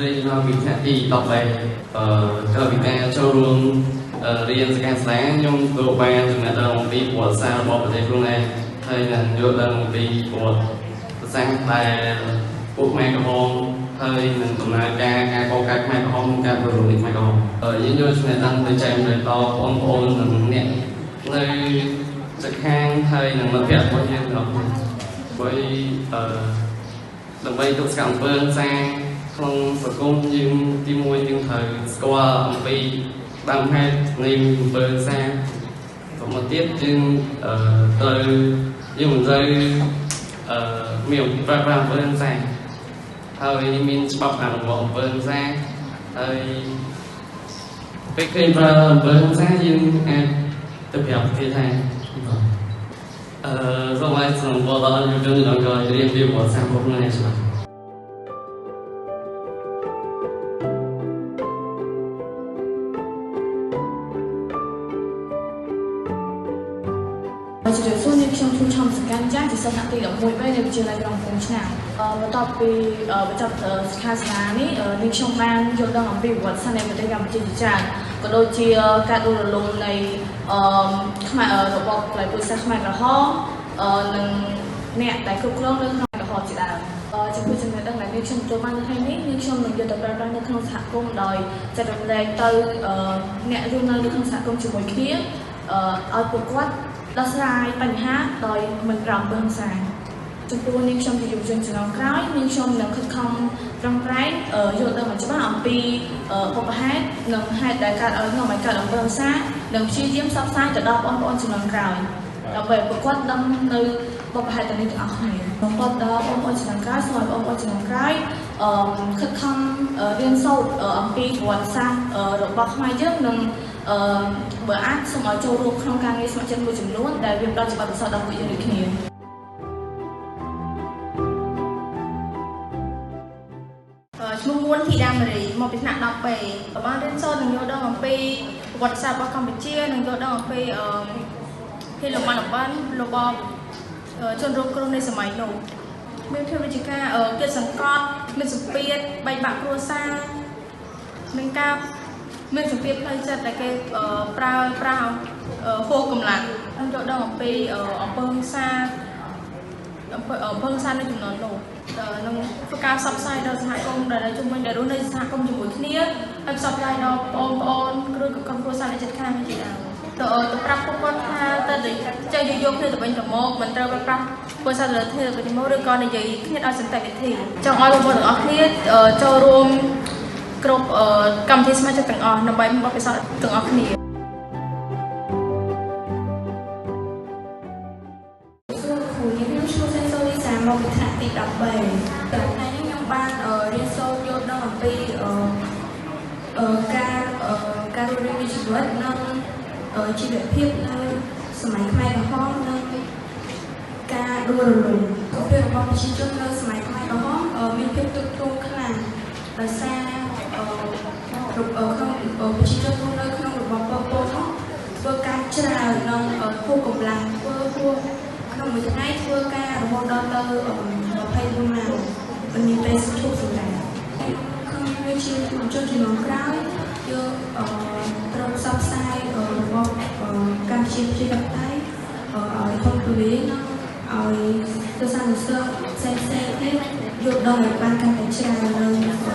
ត្រីមកពីថ្នាក់ទី10ក្រៅពីការចូលរួមរៀនសិក្ខាសាលាខ្ញុំទទួលបានចំណេះដឹងអំពីប្រវត្តិសាស្ត្ររបស់ប្រទេសខ្លួនឯងហើយនឹងយល់ដឹងអំពីប្រវត្តិសាស្ត្រដែលពួកខ្មែរក្រហមហើយនឹងដំណើរការកកើតខ្មែរក្រហមការប្រលំនេះខ្មែរក្រហមយើងយកចំណេះដឹងទៅចែករំលែកដល់បងប្អូននិងអ្នកនៅជិតខាងហើយនឹងមិត្តភក្តិរបស់យើងទាំងអស់គ្នាដើម្បីទុកស្កាំអំពើហិង្សាក្នុងសង្គមយើងទី1យើងត្រូវស្គាល់អំពីដើមហេតុនៃអំពើហិង្សាទៅមកទៀតយើងមិនត្រូវមានប្រើប្រាស់អំពើហិង្សាហើយមានច្បាប់អនុវត្តអំពើហិង្សាហើយពេលឃើញប្រើអំពើហិង្សាយើងអាចទៅប្រាប់គេថាសូមឲ្យសំបល់ដល់យុវជនអង្គររៀនពីប្រវត្តិសាស្ត្ររបស់ខ្លួនឯងច្បាស់ជម្រាបសួរនាងខ្ញុំឈូឆំសកម្មចាស់ជាសិស្សថ្នាក់ទី11នៃវិទ្យាល័យក្រុងភ្នំឆ្នាំបន្ទាប់ពីបញ្ចប់សិក្ខាសាលានេះនាងខ្ញុំបានយល់ដឹងអំពីប្រវត្តិសាស្ត្រនៃប្រទេសកម្ពុជាជាច្រើនក៏ដូចជាការដួលរលំនៃខ្មែររបបផ្លូវពុទ្ធសាសនាខ្មែរក្រហមនិងអ្នកដែលគ្រប់គ្រងនៅក្នុងក្រហមជាដើមចំពោះចំណេះដឹងដែលនាងខ្ញុំទទួលបាននៅថ្ងៃនេះនាងខ្ញុំនឹងយកទៅប្រើប្រាស់នៅក្នុងសហគមន៍ដោយចែករំលែកទៅអ្នករស់នៅក្នុងសហគមន៍ជាមួយគ្នាឲ្យពួកគាត់ដោះស្រាយបញ្ហាដោយមិនប្រំពឹងសាចំពោះនាងខ្ញុំជាយុវជនជំនាន់ក្រោយនាងខ្ញុំនឹងខិតខំប្រឹងប្រែងយល់ដឹងច្បាស់អំពីឧបហេតុនិងហេតុដែលកើតឲ្យនាំឲ្យកើតអំពើហិង្សានិងព្យាយាមផ្សព្វផ្សាយទៅដល់បងប្អូនជំនាន់ក្រោយដើម្បីពួកគាត់ដឹងនៅឧបហេតុទាំងនេះទាំងអស់គ្នាបងប្អូនដល់បងប្អូនជំនាន់ក្រោយសូមឲ្យបងប្អូនជំនាន់ក្រោយខិតខំរៀនសូត្រអំពីប្រវត្តិសាស្ត្ររបស់ខ្មែរយើងនិងបើអាចសូមឲ្យចូលរួមក្នុងការងារស្ម័គ្រចិត្តមួយចំនួនដែលវាផ្ដល់ជាបទពិសោធន៍ដល់ពួកយើងដូចគ្នាឈ្មោះមួនធីតាមារីមកពីថ្នាក់10Bបានរៀនសូត្រនិងយល់ដឹងអំពីប្រវត្តិសាស្ត្ររបស់កម្ពុជានិងយល់ដឹងអំពីភាលំបានរបស់ជនរងគ្រោះនៃសម័យនោះមានធ្វើវិជ្ជាការកិច្ចសង្កត់មានសម្ពាធបែកបាក់គ្រួសារនិងការមានសម្ពាធផ្លូវចិត្តដែលគេប្រើហួសកម្លាំងនិងយល់ដឹងអំពីអំពើហិង្សានៅចំនួននោះនឹងធ្វើការផ្សព្វផ្សាយដល់សហគមន៍ដែលជំនួយដែលរស់នៅសហគមន៍ជាមួយគ្នាហើយផ្សព្វផ្សាយដល់បងប្អូនឬក៏ក្រុមគ្រួសារដែលជិតខាងជាដើមទៅប្រាប់ពួកគាត់ថាទៅចេះយកគ្នាទៅវិញទៅមកមិនត្រូវប្រើប្រាស់ពុទ្ធសាសនាទៅវិញទៅមកឬក៏និយាយគ្នាដោយសន្តិវិធីចង់ឲ្យបងប្អូនទាំងអស់គ្នាចូលរួមគ្រប់កម្មវិធីសមាជិកទាំងអស់ដើម្បីមានបទពិសោធន៍ទាំងអស់គ្នាមកពីថ្នាក់ទី10B ថ្ងៃនេះខ្ញុំបានរៀនសូត្រយល់ដឹងអំពីការរស់នៅជីវិតនិងជីវភាពនៅសម័យខ្មែរក្រហមនិងការដួលរលំពីរបស់ប្រជាជននៅសម័យខ្មែរក្រហមមានភាពទុកទោសខ្លាំងដោយសារក្នុងប្រជាជននៅក្នុងរបបប៉ុលពតធ្វើការច្រើននិងហួសកម្លាំងធ្វើក្នុងមួយថ្ងៃធ្វើការរហូតដល់ទៅ24ម៉ោងមិនមានពេលឈប់សម្រាកក្នុងវាជាជំនាន់ជំនាន់ក្រោយយើងត្រូវផ្សព្វផ្សាយរបបកម្ពុជាប្រជាធិបតេយ្យឲ្យធំទូលាយនិងឲ្យទៅសាសនាផ្សេងទៀតយល់ដឹងឲ្យបានកាន់តែច្រើននៅ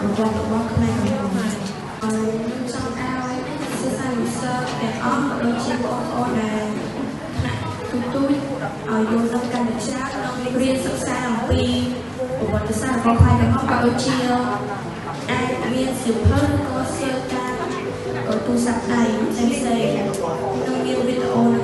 របបរបស់ខ្មែរក្រហមហើយខ្ញុំចង់ឲ្យសិស្សានុសិស្សទាំងអស់ដូចជាបងប្អូនដែលទូចឲ្យយល់ដឹងកាន់តែច្រើននិងរៀនសិក្សាអំពីប្រវត្តិសាស្ត្ររបស់ខ្មែរក្រហមក៏ដូចជាអាចមានសៀវភៅឬក៏សៀវការទូរស័ព្ទដៃផ្សេងៗនិងមានវីដេអូនៅ